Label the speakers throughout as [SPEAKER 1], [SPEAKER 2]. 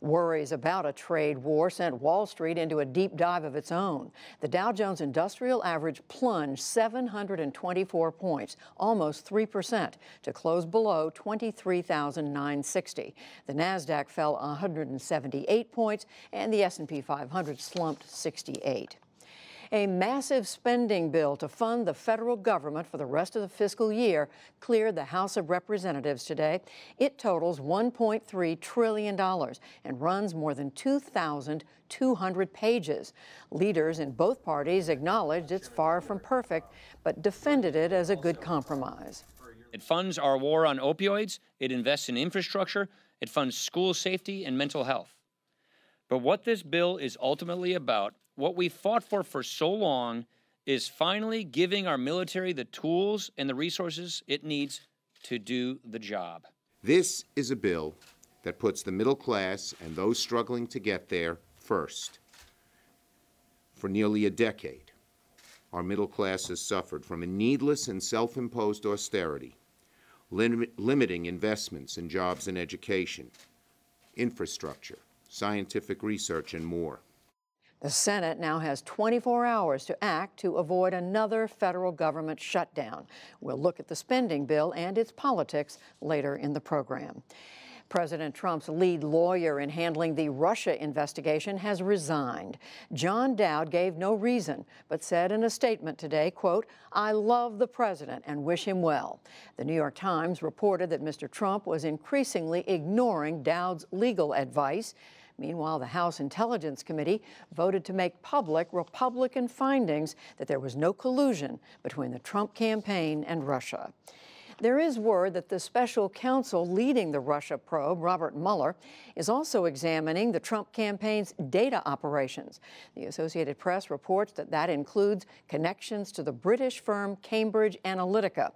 [SPEAKER 1] Worries about a trade war sent Wall Street into a deep dive of its own. The Dow Jones Industrial Average plunged 724 points, almost 3%, to close below 23,960. The Nasdaq fell 178 points, and the S&P 500 slumped 68. A massive spending bill to fund the federal government for the rest of the fiscal year cleared the House of Representatives today. It totals $1.3 trillion and runs more than 2,200 pages. Leaders in both parties acknowledged it's far from perfect, but defended it as a good compromise.
[SPEAKER 2] It funds our war on opioids, it invests in infrastructure, it funds school safety and mental health. But what this bill is ultimately about, what we fought for so long, is finally giving our military the tools and the resources it needs to do the job.
[SPEAKER 3] This is a bill that puts the middle class and those struggling to get there first. For nearly a decade, our middle class has suffered from a needless and self-imposed austerity, limiting investments in jobs and education, infrastructure, scientific research, and more.
[SPEAKER 1] The Senate now has 24 hours to act to avoid another federal government shutdown. We'll look at the spending bill and its politics later in the program. President Trump's lead lawyer in handling the Russia investigation has resigned. John Dowd gave no reason, but said in a statement today, quote, "I love the president and wish him well." The New York Times reported that Mr. Trump was increasingly ignoring Dowd's legal advice. Meanwhile, the House Intelligence Committee voted to make public Republican findings that there was no collusion between the Trump campaign and Russia. There is word that the special counsel leading the Russia probe, Robert Mueller, is also examining the Trump campaign's data operations. The Associated Press reports that that includes connections to the British firm Cambridge Analytica.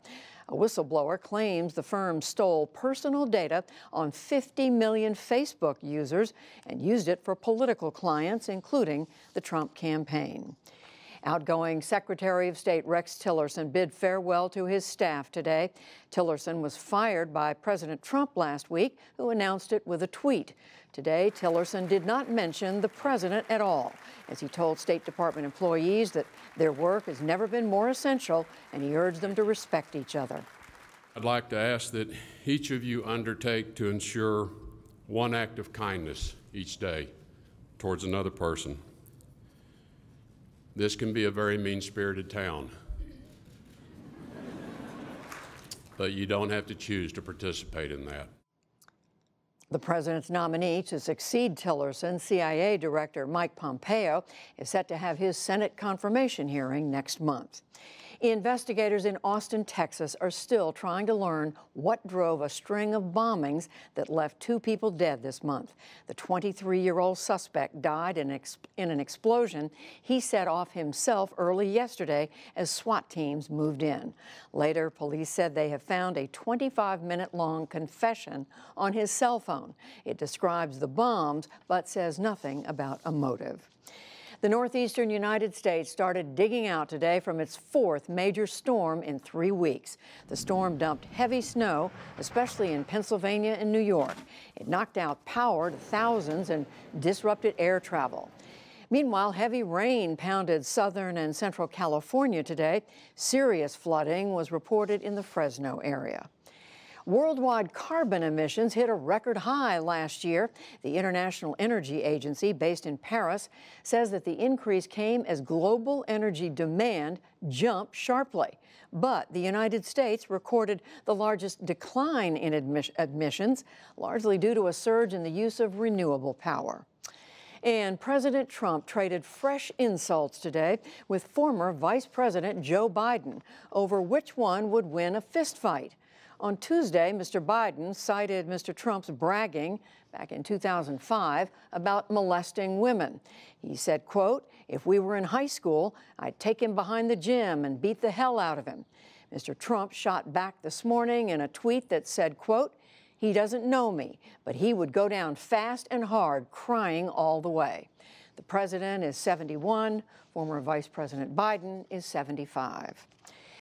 [SPEAKER 1] A whistleblower claims the firm stole personal data on 50 million Facebook users and used it for political clients, including the Trump campaign. Outgoing Secretary of State Rex Tillerson bid farewell to his staff today. Tillerson was fired by President Trump last week, who announced it with a tweet. Today, Tillerson did not mention the president at all, as he told State Department employees that their work has never been more essential, and he urged them to respect each other.
[SPEAKER 4] I'd like to ask that each of you undertake to ensure one act of kindness each day towards another person. This can be a very mean-spirited town, but you don't have to choose to participate in that.
[SPEAKER 1] The president's nominee to succeed Tillerson, CIA Director Mike Pompeo, is set to have his Senate confirmation hearing next month. Investigators in Austin, Texas, are still trying to learn what drove a string of bombings that left 2 people dead this month. The 23-year-old suspect died in an explosion he set off himself early yesterday as SWAT teams moved in. Later, police said they have found a 25-minute-long confession on his cell phone. It describes the bombs, but says nothing about a motive. The northeastern United States started digging out today from its 4th major storm in 3 weeks. The storm dumped heavy snow, especially in Pennsylvania and New York. It knocked out power to thousands and disrupted air travel. Meanwhile, heavy rain pounded southern and central California today. Serious flooding was reported in the Fresno area. Worldwide carbon emissions hit a record high last year. The International Energy Agency, based in Paris, says that the increase came as global energy demand jumped sharply. But the United States recorded the largest decline in emissions, largely due to a surge in the use of renewable power. And President Trump traded fresh insults today with former Vice President Joe Biden over which one would win a fistfight. On Tuesday, Mr. Biden cited Mr. Trump's bragging back in 2005 about molesting women. He said, quote, "If we were in high school, I'd take him behind the gym and beat the hell out of him." Mr. Trump shot back this morning in a tweet that said, quote, "He doesn't know me, but he would go down fast and hard, crying all the way." The president is 71. Former Vice President Biden is 75.